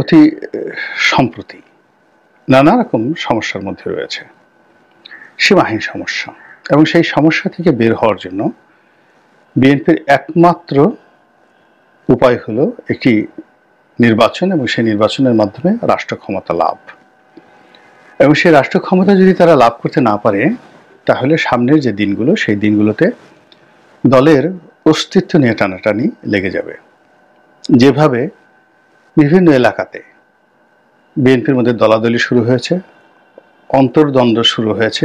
অতি সম্প্রতি নানা রকম সমস্যার মধ্যে রয়েছে, সীমাহীন সমস্যা। এবং সেই সমস্যা থেকে বের হওয়ার জন্য বিএনপির একমাত্র উপায় হলো একটি নির্বাচন, এবং সেই নির্বাচনের মাধ্যমে রাষ্ট্র ক্ষমতা লাভ। এবং সেই রাষ্ট্র ক্ষমতা যদি তারা লাভ করতে না পারে, তাহলে সামনের যে দিনগুলো, সেই দিনগুলোতে দলের অস্তিত্ব নিয়ে টানাটানি লেগে যাবে। যেভাবে বিভিন্ন এলাকাতে বিএনপির মধ্যে দলাদলি শুরু হয়েছে, অন্তর্দ্বন্দ্ব শুরু হয়েছে,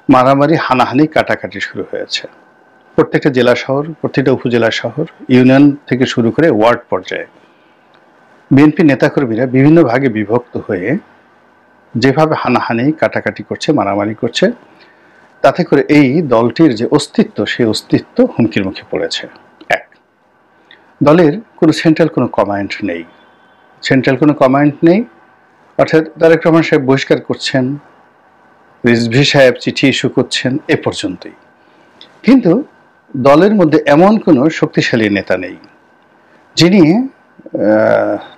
মারামারি, হানাহানি, কাটাকাটি শুরু হয়েছে। প্রত্যেকটা জেলা শহর, প্রত্যেকটা উপজেলা শহর, ইউনিয়ন থেকে শুরু করে ওয়ার্ড পর্যায়ে বিএনপি নেতাকর্মীরা বিভিন্ন ভাগে বিভক্ত হয়ে যেভাবে হানাহানি, কাটাকাটি করছে, মারামারি করছে, তাতে করে এই দলটির যে অস্তিত্ব, সেই অস্তিত্ব হুমকির মুখে পড়েছে। এক, দলের কোনো সেন্ট্রাল কোনো কমান্ড নেই। সেন্ট্রাল কোনো কমান্ড নেই অর্থাৎ তারেক রহমান সাহেব বহিষ্কার করছেন, রিজভী সাহেব চিঠি ইস্যু করছেন, এ পর্যন্তই। কিন্তু দলের মধ্যে এমন কোনো শক্তিশালী নেতা নেই যিনি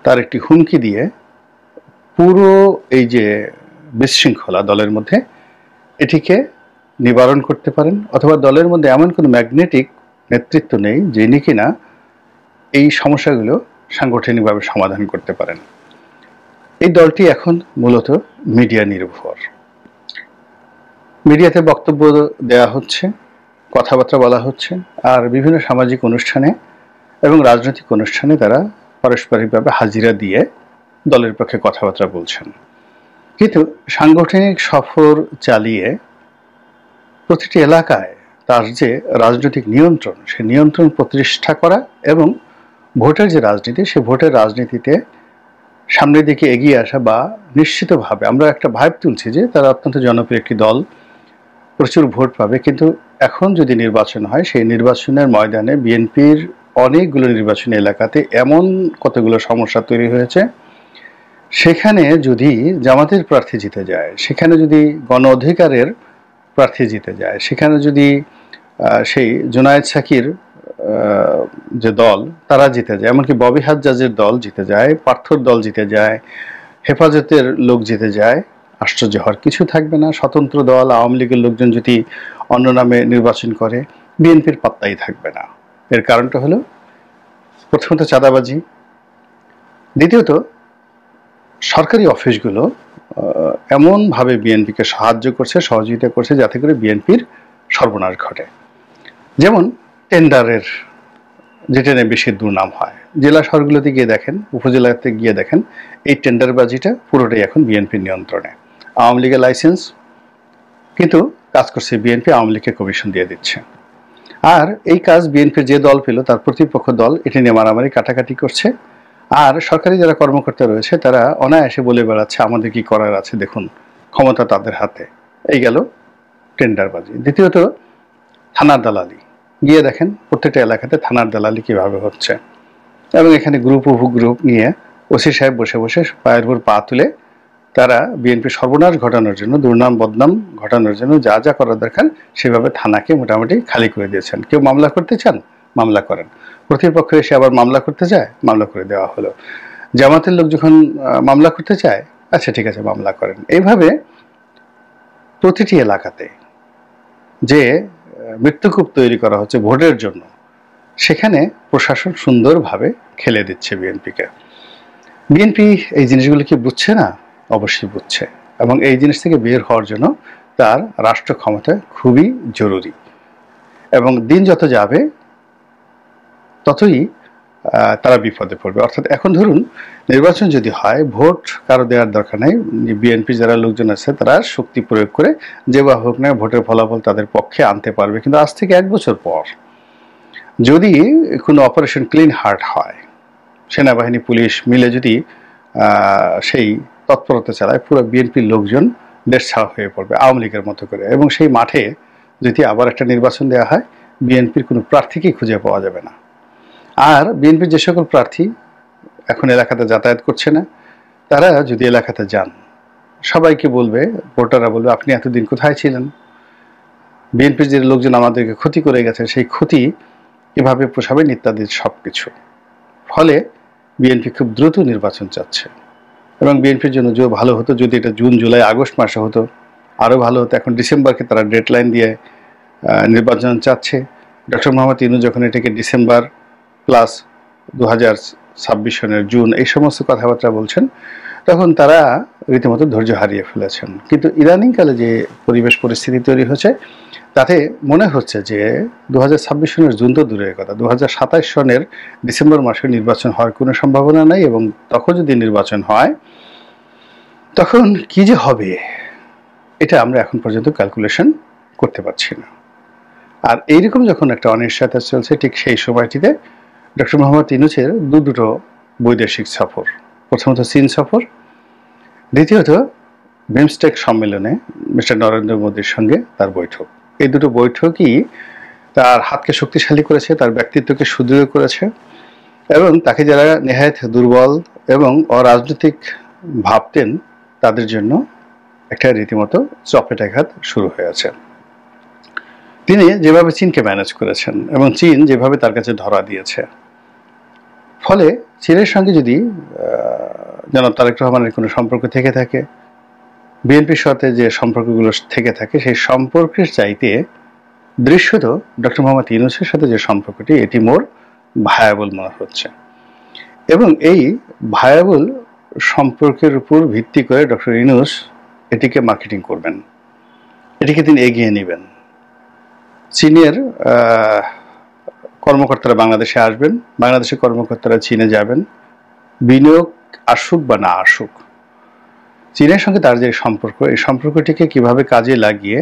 তার একটি হুমকি দিয়ে পুরো এই যে বিশৃঙ্খলা দলের মধ্যে, এটিকে নিবারণ করতে পারেন, অথবা দলের মধ্যে এমন কোনো ম্যাগনেটিক নেতৃত্ব নেই যিনি কিনা এই সমস্যাগুলো সাংগঠনিকভাবে সমাধান করতে পারেন। এই দলটি এখন মূলত মিডিয়া নির্ভর। মিডিয়াতে বক্তব্য দেওয়া হচ্ছে, কথাবার্তা বলা হচ্ছে, আর বিভিন্ন সামাজিক অনুষ্ঠানে এবং রাজনৈতিক অনুষ্ঠানে তারা পারস্পরিকভাবে হাজিরা দিয়ে দলের পক্ষে কথাবার্তা বলছেন। কিন্তু সাংগঠনিক সফর চালিয়ে প্রতিটি এলাকায় তার যে রাজনৈতিক নিয়ন্ত্রণ, সেই নিয়ন্ত্রণ প্রতিষ্ঠা করা এবং ভোটের যে রাজনীতি, সেই ভোটের রাজনীতিতে সামনের দিকে এগিয়ে আসা, বা নিশ্চিতভাবে আমরা একটা ভাইব তুলছি যে তারা অত্যন্ত জনপ্রিয় একটি দল, প্রচুর ভোট পাবে। কিন্তু এখন যদি নির্বাচন হয়, সেই নির্বাচনের ময়দানে বিএনপির অনেকগুলো নির্বাচনী এলাকাতে এমন কতগুলো সমস্যা তৈরি হয়েছে, সেখানে যদি জামাতের প্রার্থী জিতে যায়, সেখানে যদি গণ অধিকারের প্রার্থী জিতে যায়, সেখানে যদি সেই জুনায়েদ সাকির যে দল তারা জিতে যায়, এমনকি ববি হাজ্জাজের দল জিতে যায়, পার্থর দল জিতে যায়, হেফাজতের লোক জিতে যায়, আশ্চর্য হওয়ার কিছু থাকবে না। স্বতন্ত্র দল, আওয়ামী লীগের লোকজন যদি অন্য নামে নির্বাচন করে, বিএনপির পাত্তাই থাকবে না। এর কারণটা হলো প্রথমত চাঁদাবাজি, দ্বিতীয়ত সরকারি অফিসগুলো এমনভাবে বিএনপিকে সাহায্য করছে, সহযোগিতা করছে, যাতে করে বিএনপির সর্বনাশ ঘটে। যেমন টেন্ডারের যেটা নিয়ে বেশি দুর্নাম হয়, জেলা শহরগুলোতে গিয়ে দেখেন, উপজেলাতে গিয়ে দেখেন, এই টেন্ডারবাজিটা পুরোটাই এখন বিএনপির নিয়ন্ত্রণে। আওয়ামী লীগের লাইসেন্স, কিন্তু কাজ করছে বিএনপি, আওয়ামী লীগকে কমিশন দিয়ে দিচ্ছে। আর এই কাজ বিএনপির যে দল পেল, তার প্রতিপক্ষ দল এটি নিয়ে মারামারি, কাটাকাটি করছে। আর সরকারি যারা কর্মকর্তা রয়েছে, তারা অনায়াসে বলে বেড়াচ্ছে আমাদের কি করার আছে, দেখুন ক্ষমতা তাদের হাতে। এই গেল টেন্ডারবাজি। দ্বিতীয়ত থানার দালালি, গিয়ে দেখেন প্রত্যেকটা এলাকাতে থানার দালালি কিভাবে হচ্ছে, এবং এখানে গ্রুপ উপগ্রুপ নিয়ে ওসি সাহেব বসে বসে পায়ের উপর পা তুলে তারা বিএনপি সর্বনাশ ঘটানোর জন্য, দুর্নাম বদনাম ঘটানোর জন্য যা যা করা দরকার সেভাবে থানাকে মোটামুটি খালি করে দিয়েছেন। কেউ মামলা করতে চান, মামলা করেন, প্রতিপক্ষ এসে আবার মামলা করতে চায়, মামলা করে দেওয়া হলো। জামাতের লোক যখন মামলা করতে চায়, আচ্ছা ঠিক আছে মামলা করেন। এইভাবে প্রতিটি এলাকাতে যে মৃত্যুকূপ তৈরি করা হচ্ছে ভোটের জন্য, সেখানে প্রশাসন সুন্দরভাবে খেলে দিচ্ছে বিএনপিকে। বিএনপি এই জিনিসগুলো কি বুঝছে না? অবশ্যই বুঝছে, এবং এই জিনিস থেকে বের হওয়ার জন্য তার রাষ্ট্র ক্ষমতা খুবই জরুরি। এবং দিন যত যাবে ততই তারা বিপদে পড়বে। অর্থাৎ এখন ধরুন নির্বাচন যদি হয়, ভোট কারো দেওয়ার দরকার নেই, বিএনপি যারা লোকজন আছে তারা শক্তি প্রয়োগ করে যে বা হোক না ভোটের ফলাফল তাদের পক্ষে আনতে পারবে। কিন্তু আজ থেকে 1 বছর পর যদি কোনো অপারেশন ক্লিন হার্ট হয়, সেনাবাহিনী পুলিশ মিলে যদি সেই তৎপরতা চালায়, পুরো বিএনপির লোকজন দেশ ছাড়া হয়ে পড়বে আওয়ামী লীগের মতো করে। এবং সেই মাঠে যদি আবার একটা নির্বাচন দেওয়া হয়, বিএনপির কোনো প্রার্থীকেই খুঁজে পাওয়া যাবে না। আর বিএনপির যে সকল প্রার্থী এখন এলাকাতে যাতায়াত করছে না, তারা যদি এলাকাতে যান, সবাইকে বলবে, ভোটাররা বলবে আপনি এতদিন কোথায় ছিলেন, বিএনপির যে লোকজন আমাদেরকে ক্ষতি করে গেছে সেই ক্ষতি এভাবে পোষাবেন ইত্যাদি সব কিছু। ফলে বিএনপি খুব দ্রুত নির্বাচন চাচ্ছে এবং বিএনপির জন্য যে ভালো হতো যদি এটা জুন জুলাই আগস্ট মাসে হতো আরও ভালো হতো। এখন ডিসেম্বরকে তারা ডেডলাইন দিয়ে নির্বাচন চাচ্ছে। ডক্টর মোহাম্মদ ইউনূস যখন এটাকে ডিসেম্বর প্লাস 2026 সনের জুন এই সমস্ত কথাবার্তা বলছেন, তখন তারা রীতিমতো ধৈর্য হারিয়ে ফেলেছেন। কিন্তু ইদানিংকালে যে পরিবেশ পরিস্থিতি তৈরি হচ্ছে তাতে মনে হচ্ছে যে 2026 সনের জুন তো দূরের কথা, 2027 সনের ডিসেম্বর মাসে নির্বাচন হওয়ার কোনো সম্ভাবনা নাই, এবং তখন যদি নির্বাচন হয় তখন কি যে হবে এটা আমরা এখন পর্যন্ত ক্যালকুলেশন করতে পারছি না। আর এইরকম যখন একটা অনিশ্চয়তা চলছে ঠিক সেই সময়টিতে ডক্টর মোহাম্মদ ইউনূসের দুটো বৈদেশিক সফর, প্রথমত চীন সফর, দ্বিতীয়ত বিমস্টেক সম্মেলনে মিস্টার নরেন্দ্র মোদীর সঙ্গে তার বৈঠক। এই দুটো বৈঠকই তার হাতকে শক্তিশালী করেছে, তার ব্যক্তিত্বকে সুদৃঢ় করেছে, এবং তাকে যারা নেহায়েত দুর্বল এবং অরাজনৈতিক ভাবতেন তাদের জন্য একটা রীতিমতো চপেটাঘাত শুরু হয়েছে। তিনি যেভাবে চীনকে ম্যানেজ করেছেন এবং চীন যেভাবে তার কাছে ধরা দিয়েছে, ফলে চীনের সঙ্গে যদি জনাব তারেক রহমানের কোনো সম্পর্ক থেকে থাকে, বিএনপির সাথে যে সম্পর্কগুলো থেকে থাকে, সেই সম্পর্কের চাইতে দৃশ্যত ডক্টর মোহাম্মদ ইউনূসের সাথে যে সম্পর্কটি এটি মোর ভায়াবল মনে হচ্ছে। এবং এই ভায়াবল সম্পর্কের উপর ভিত্তি করে ডক্টর ইউনূস এটিকে মার্কেটিং করবেন, এটিকে তিনি এগিয়ে নেবেন। চীনের কর্মকর্তারা বাংলাদেশে আসবেন, বাংলাদেশের কর্মকর্তারা চীনে যাবেন, বিনিয়োগ আসুক বা না আসুক, চীনের সঙ্গে তার যে সম্পর্ক, এই সম্পর্কটিকে কিভাবে কাজে লাগিয়ে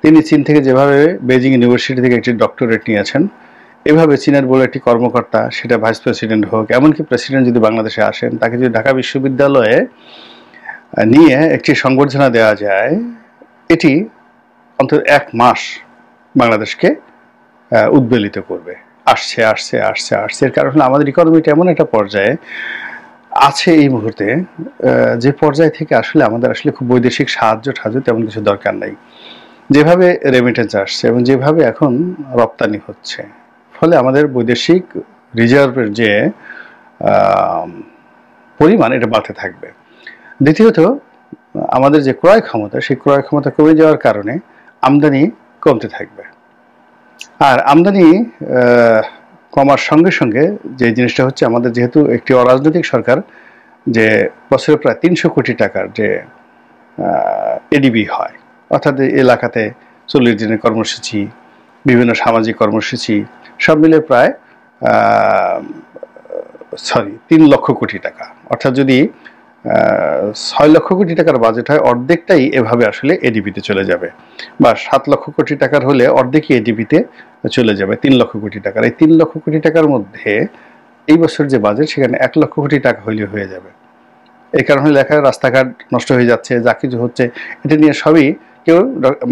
তিনি চীন থেকে যেভাবে বেজিং ইউনিভার্সিটি থেকে একটি ডক্টরেট নিয়েছেন, এভাবে চীনের বলে একটি কর্মকর্তা, সেটা ভাইস প্রেসিডেন্ট হোক, এমনকি প্রেসিডেন্ট যদি বাংলাদেশে আসেন, তাকে যদি ঢাকা বিশ্ববিদ্যালয়ে নিয়ে একটি সংবর্ধনা দেওয়া যায়, এটি অন্তত 1 মাস বাংলাদেশকে উদ্বেলিত করবে। আসছে আসছে আসছে আসছে এর কারণ হলো আমাদের ইকোনমিটা এমন একটা পর্যায়ে আছে এই মুহূর্তে, যে পর্যায় থেকে আসলে আমাদের আসলে খুব বৈদেশিক সাহায্য তেমন কিছু দরকার নাই। যেভাবে রেমিটেন্স আসছে এবং যেভাবে এখন রপ্তানি হচ্ছে, ফলে আমাদের বৈদেশিক রিজার্ভের যে পরিমাণ এটা বাড়তে থাকবে। দ্বিতীয়ত আমাদের যে ক্রয় ক্ষমতা, সেই ক্রয় ক্ষমতা কমে যাওয়ার কারণে আমদানি কমতে থাকবে। আর আমদানি কমার সঙ্গে সঙ্গে যে জিনিসটা হচ্ছে, আমাদের যেহেতু একটি অরাজনৈতিক সরকার, যে বছরে প্রায় 300 কোটি টাকার যে এডিবি হয়, অর্থাৎ এলাকাতে 40 দিনের কর্মসূচি, বিভিন্ন সামাজিক কর্মসূচি সব মিলে প্রায় 3 লক্ষ কোটি টাকা, অর্থাৎ যদি 6 লক্ষ কোটি টাকার বাজেট হয়, অর্ধেকটাই এভাবে আসলে এডিবিতে চলে যাবে, বা 7 লক্ষ কোটি টাকার হলে অর্ধেকই এডিবিতে চলে যাবে 3 লক্ষ কোটি টাকার। এই 3 লক্ষ কোটি টাকার মধ্যে এই বছর যে বাজেট, সেখানে 1 লক্ষ কোটি টাকা হইলে হয়ে যাবে। এই কারণে লেখা রাস্তাঘাট নষ্ট হয়ে যাচ্ছে, যা কিছু হচ্ছে, এটা নিয়ে সবই কেউ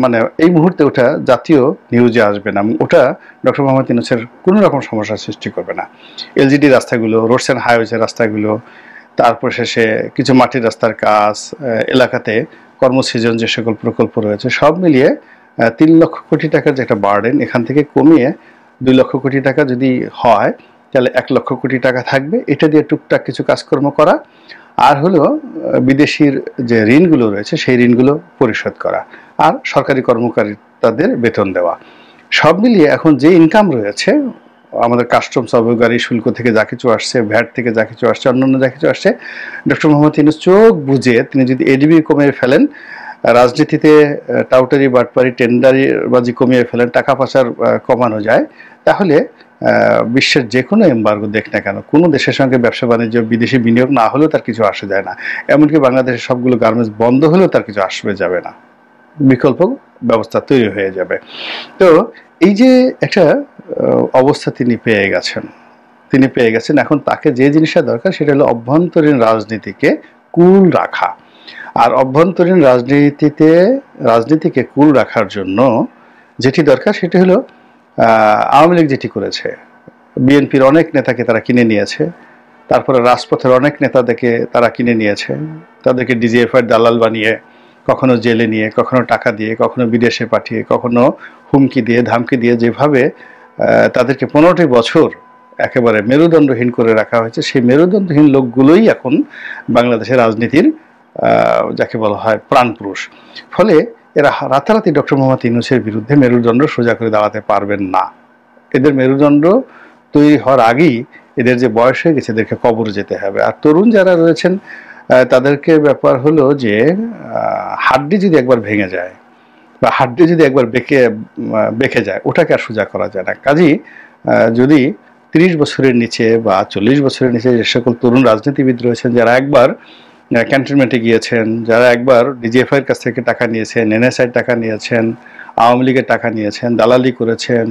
মানে এই মুহূর্তে ওটা জাতীয় নিউজে আসবে না, ওটা ডক্টর মোহাম্মদ ইউনূসের কোনো রকম সমস্যার সৃষ্টি করবে না। এলজিডি রাস্তাগুলো, রোডস অ্যান্ড হাইওয়েজের রাস্তাগুলো, তারপর শেষে কিছু মাটির রাস্তার কাজ, এলাকাতে কর্মসৃজন যে সকল প্রকল্প রয়েছে, সব মিলিয়ে 3 লক্ষ কোটি টাকার যে একটা বার্ডেন, এখান থেকে কমিয়ে 2 লক্ষ কোটি টাকা যদি হয়, তাহলে 1 লক্ষ কোটি টাকা থাকবে। এটা দিয়ে টুকটাক কিছু কাজকর্ম করা, আর হলো বিদেশির যে ঋণগুলো রয়েছে সেই ঋণগুলো পরিশোধ করা, আর সরকারি কর্মকর্তাদের বেতন দেওয়া। সব মিলিয়ে এখন যে ইনকাম রয়েছে, আমাদের কাস্টমস, অবকারী শুল্ক থেকে যা কিছু আসছে, ভ্যাট থেকে যা কিছু আসছে, অন্যান্য যা কিছু আসছে, ডক্টর মোহাম্মদ ইউনূস চোখ বুঝে তিনি যদি এডিবি কমিয়ে ফেলেন, রাজনীতিতে টাউটারি, বাটপারি, টেন্ডারিবাজি কমিয়ে ফেলেন, টাকা পয়সার কমানো যায়, তাহলে বিশ্বের যে কোনো এমবার্গো দেখ না কেন, কোনো দেশের সঙ্গে ব্যবসা বাণিজ্য, বিদেশি বিনিয়োগ না হলেও তার কিছু আসে যায় না। এমনকি বাংলাদেশের সবগুলো গার্মেন্টস বন্ধ হলেও তার কিছু আসবে যাবে না, বিকল্প ব্যবস্থা তৈরি হয়ে যাবে। তো এই যে একটা অবস্থা তিনি পেয়ে গেছেন, এখন তাকে যে জিনিসটা দরকার সেটা হলো অভ্যন্তরীণ রাজনীতিকে কুল রাখা। আর অভ্যন্তরীণ রাজনীতিকে কুল রাখার জন্য যেটি দরকার সেটি হলো, আওয়ামী লীগ যেটি করেছে, বিএনপির অনেক নেতাকে তারা কিনে নিয়েছে, তারপরে রাজপথের অনেক নেতাদেরকে তারা কিনে নিয়েছে, তাদেরকে ডিজিএফআই দালাল বানিয়ে, কখনো জেলে নিয়ে, কখনো টাকা দিয়ে, কখনো বিদেশে পাঠিয়ে, কখনো হুমকি দিয়ে, ধামকি দিয়ে, যেভাবে তাদেরকে 15টি বছর একেবারে মেরুদণ্ডহীন করে রাখা হয়েছে, সেই মেরুদণ্ডহীন লোকগুলোই এখন বাংলাদেশের রাজনীতির যাকে বলা হয় প্রাণপুরুষ। ফলে এরা রাতারাতি ডক্টর মোহাম্মদ ইউনূসের বিরুদ্ধে মেরুদণ্ড সোজা করে দাঁড়াতে পারবেন না। এদের মেরুদণ্ড তৈরি হওয়ার আগেই এদের যে বয়স হয়ে গেছে এদেরকে কবরে যেতে হবে। আর তরুণ যারা রয়েছেন তাদেরকে ব্যাপার হলো যে হাড্ডি যদি একবার ভেঙে যায় বা হাড্ডি যদি একবার বেঁকে যায় ওটাকে আর সোজা করা যায় না। কাজেই যদি 30 বছরের নিচে বা 40 বছরের নিচে যে সকল তরুণ রাজনীতিবিদ রয়েছেন, যারা একবার ক্যান্টনমেন্টে গিয়েছেন, যারা একবার ডিজিএফআইয়ের কাছ থেকে টাকা নিয়েছেন, এনএসআইয়ের টাকা নিয়েছেন, আওয়ামী লীগের টাকা নিয়েছেন, দালালি করেছেন,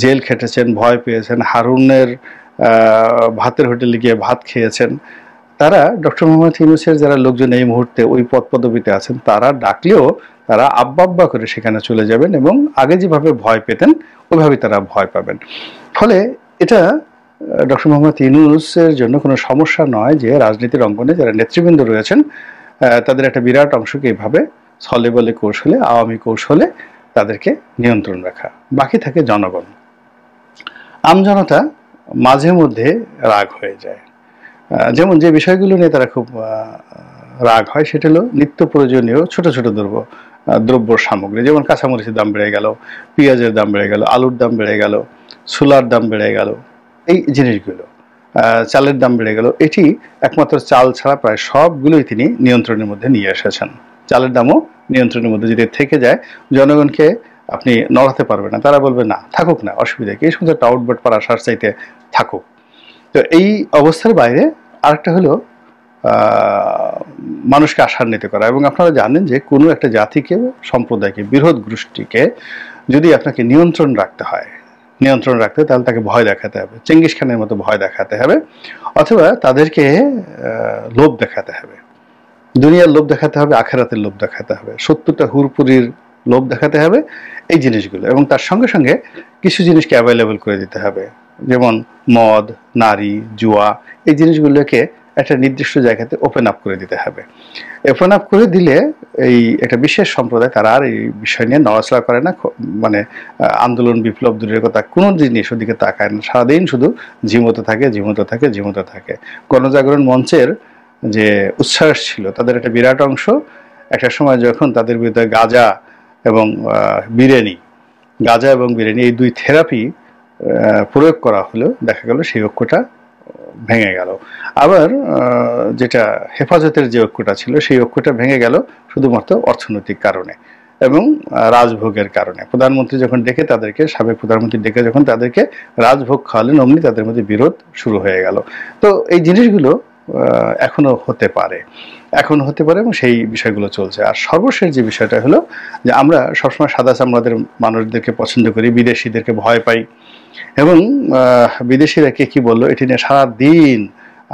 জেল খেটেছেন, ভয় পেয়েছেন, হারুনের ভাতের হোটেলে গিয়ে ভাত খেয়েছেন, তারা ডক্টর মোহাম্মদ ইউনূসের যারা লোকজন এই মুহূর্তে ওই পদ পদবিতে আছেন তারা ডাকলেও তারা আব্বা আব্বা করে সেখানে চলে যাবেন এবং আগে যেভাবে ভয় পেতেন ওইভাবে তারা ভয় পাবেন। ফলে এটা ডক্টর মোহাম্মদ ইউনূসের জন্য কোনো সমস্যা নয় যে রাজনীতির অঙ্গনে যারা নেতৃবৃন্দ রয়েছেন তাদের একটা বিরাট অংশকে এইভাবে ছলে বলে কৌশলে, আওয়ামী কৌশলে তাদেরকে নিয়ন্ত্রণ রাখা। বাকি থাকে জনগণ। আমজনতা মাঝে মধ্যে রাগ হয়ে যায়। যেমন যে বিষয়গুলো নিয়ে তারা খুব রাগ হয় সেটা হলো নিত্য প্রয়োজনীয় ছোট ছোট দ্রব্য সামগ্রী, যেমন কাঁচামরিচের দাম বেড়ে গেল, পেঁয়াজের দাম বেড়ে গেল, আলুর দাম বেড়ে গেল, ছোলার দাম বেড়ে গেল, এই জিনিসগুলো, চালের দাম বেড়ে গেল। এটি একমাত্র চাল ছাড়া প্রায় সবগুলোই তিনি নিয়ন্ত্রণের মধ্যে নিয়ে এসেছেন। চালের দামও নিয়ন্ত্রণের মধ্যে যদি থেকে যায় জনগণকে আপনি নড়াতে পারবেন না, তারা বলবে না থাকুক না, অসুবিধা কি, এই সমস্ত টাউটবাট পাড়া সার চাইতে থাকুক। তো এই অবস্থার বাইরে আরেকটা হলো মানুষকে আশান্বিত করা। এবং আপনারা জানেন যে কোনো একটা জাতিকে, সম্প্রদায়কে, বৃহৎ গোষ্ঠীকে যদি আপনাকে নিয়ন্ত্রণ রাখতে হয়, তাহলে তাকে ভয় দেখাতে হবে, চেঙ্গিস খানের মতো ভয় দেখাতে হবে, অথবা তাদেরকে লোভ দেখাতে হবে, দুনিয়ার লোভ দেখাতে হবে, আখেরাতের লোভ দেখাতে হবে, 70টা হুরপুরির লোভ দেখাতে হবে, এই জিনিসগুলো। এবং তার সঙ্গে সঙ্গে কিছু জিনিসকে অ্যাভেলেবল করে দিতে হবে, যেমন মদ, নারী, জুয়া, এই জিনিসগুলোকে একটা নির্দিষ্ট জায়গাতে ওপেন আপ করে দিতে হবে। ওপেন আপ করে দিলে এই একটা বিশেষ সম্প্রদায় তারা আর এই বিষয় নিয়ে নড়াচড়া করে না, মানে আন্দোলন বিপ্লব দূরের কথা কোনো জিনিস ওদিকে তাকায় না, সারাদিন শুধু ঝিমোতে থাকে। গণজাগরণ মঞ্চের যে উচ্ছ্বাস ছিল তাদের একটা বিরাট অংশ একটা সময় যখন তাদের বিরুদ্ধে গাঁজা এবং বিরিয়ানি এই দুই থেরাপি প্রয়োগ করা হলো, দেখা গেল সেই ঐক্যটা ভেঙে গেল। আবার যেটা হেফাজতের যে ঐক্যটা ছিল সেই ঐক্যটা ভেঙে গেল শুধুমাত্র অর্থনৈতিক কারণে এবং রাজভোগের কারণে। প্রধানমন্ত্রী যখন ডেকে তাদেরকে, সাবেক প্রধানমন্ত্রী ডেকে যখন তাদেরকে রাজভোগ খাওয়ালেন, অমনি তাদের মধ্যে বিরোধ শুরু হয়ে গেল। তো এই জিনিসগুলো এখনো হতে পারে এবং সেই বিষয়গুলো চলছে। আর সর্বশেষ যে বিষয়টা হলো যে আমরা সবসময় সাদা চামড়াদের মানুষদেরকে পছন্দ করি, বিদেশিদেরকে ভয় পাই, এবং বিদেশিরা কে কি বললো এটি নিয়ে সারাদিন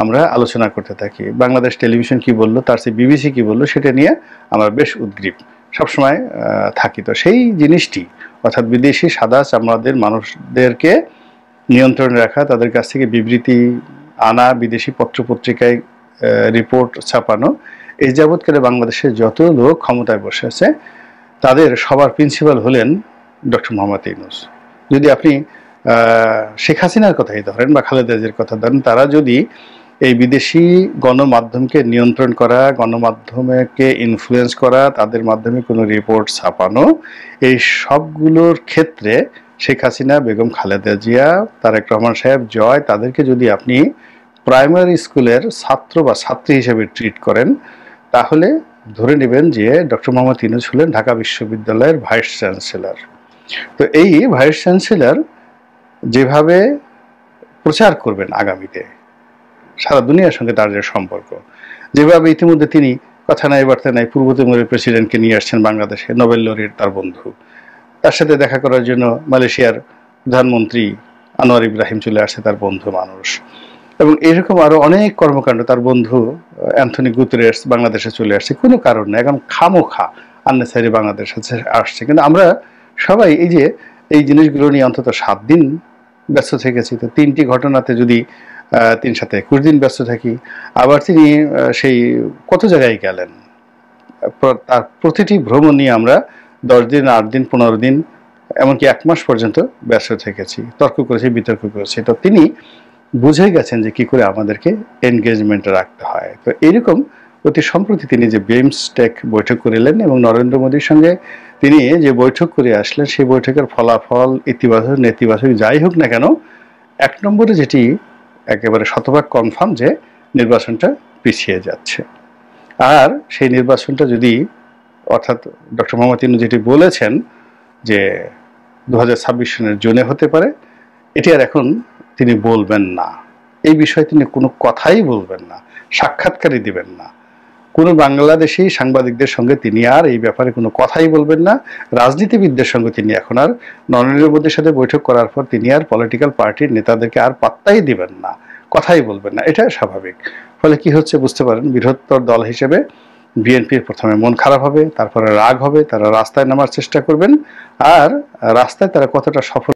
আমরা আলোচনা করতে থাকি। বাংলাদেশ টেলিভিশন কি বললো, তার চেয়ে বিবিসি কি বললো, সেটা নিয়ে আমরা বেশ উদ্গ্রীব সবসময় থাকি। তো সেই জিনিসটি অর্থাৎ বিদেশি সাদা চামড়াদের মানুষদেরকে নিয়ন্ত্রণে রাখা, তাদের কাছ থেকে বিবৃতি আনা, বিদেশি পত্রপত্রিকায় রিপোর্ট ছাপানো, এই যাবৎকালে বাংলাদেশের যত লোক ক্ষমতায় বসে আছে তাদের সবার প্রিন্সিপাল হলেন ডক্টর মোহাম্মদ ইউনূস। যদি আপনি শেখ হাসিনার কথাই ধরেন বা খালেদা জিয়ার কথা ধরেন, তারা যদি এই বিদেশি গণমাধ্যমকে নিয়ন্ত্রণ করা, গণমাধ্যমকে ইনফ্লুয়েন্স করা, তাদের মাধ্যমে কোনো রিপোর্ট ছাপানো, এই সবগুলোর ক্ষেত্রে শেখ হাসিনা, বেগম খালেদা জিয়া, তারেক রহমান সাহেব, জয়, তাদেরকে যদি আপনি প্রাইমারি স্কুলের ছাত্র বা ছাত্রী হিসেবে ট্রিট করেন, তাহলে ধরে নেবেন যে ডক্টর মোহাম্মদ ইউনূস হলেন ঢাকা বিশ্ববিদ্যালয়ের ভাইস চ্যান্সেলর। তো এই ভাইস চ্যান্সেলর যেভাবে প্রচার করবেন আগামীতে সারা দুনিয়ার সঙ্গে তার যে সম্পর্ক, যেভাবে ইতিমধ্যে তিনি কথা নাই বার্তা নাই পূর্ব তিমুরের প্রেসিডেন্টকে নিয়ে আসছেন বাংলাদেশে, নোবেল লরির তার বন্ধু, তার সাথে দেখা করার জন্য মালয়েশিয়ার প্রধানমন্ত্রী আনোয়ার ইব্রাহিম চলে আসছে, তার বন্ধু মানুষ, এবং এরকম আরো অনেক কর্মকাণ্ড। তার বন্ধু অ্যান্থনি গুতেরেস বাংলাদেশে চলে আসছে, কোনো কারণ নেই, এখন খামোখা আননেসারি বাংলাদেশে আসছে। কিন্তু আমরা সবাই এই জিনিসগুলো নিয়ে অন্তত 7 দিন ব্যস্ত থেকেছি। তো 3টি ঘটনাতে যদি 3 সাথে 21 দিন ব্যস্ত থাকি, আবার তিনি সেই কত জায়গায় গেলেন, তার প্রতিটি ভ্রমণ নিয়ে আমরা 10 দিন, 8 দিন, 15 দিন এমনকি 1 মাস পর্যন্ত ব্যস্ত থেকেছি, তর্ক করেছি, বিতর্ক করেছি। তো তিনি বুঝে গেছেন যে কি করে আমাদেরকে এনগেজমেন্টে রাখতে হয়। তো এইরকম অতি সম্প্রতি তিনি যে বিমস্টেক বৈঠক করিলেন এবং নরেন্দ্র মোদীর সঙ্গে তিনি যে বৈঠক করে আসলেন, সেই বৈঠকের ফলাফল ইতিবাচক নেতিবাচক যাই হোক না কেন, 1 নম্বরে যেটি একেবারে শতভাগ কনফার্ম যে নির্বাচনটা পিছিয়ে যাচ্ছে। আর সেই নির্বাচনটা যদি, অর্থাৎ ডক্টর মোহাম্মদ ইউনূস যেটি বলেছেন যে 2026 সনের জুনে হতে পারে, এটি আর এখন তিনি বলবেন না। এই বিষয়ে তিনি কোনো কথাই বলবেন না, সাক্ষাৎকারই দিবেন না। কোনো বাংলাদেশি সাংবাদিকদের সঙ্গে তিনি আর এই ব্যাপারে কোনো কথাই বলবেন না। রাজনীতিবিদদের সঙ্গে তিনি এখন আর, নরেন্দ্র মোদীর সাথে বৈঠক করার পর তিনি আর পলিটিক্যাল পার্টির নেতাদেরকে আর পাত্তাই দিবেন না, কথাই বলবেন না। এটা স্বাভাবিক। ফলে কি হচ্ছে বুঝতে পারেন, বৃহত্তর দল হিসেবে বিএনপির প্রথমে মন খারাপ হবে, তারপরে রাগ হবে, তারা রাস্তায় নামার চেষ্টা করবেন। আর রাস্তায় তারা কতটা সফল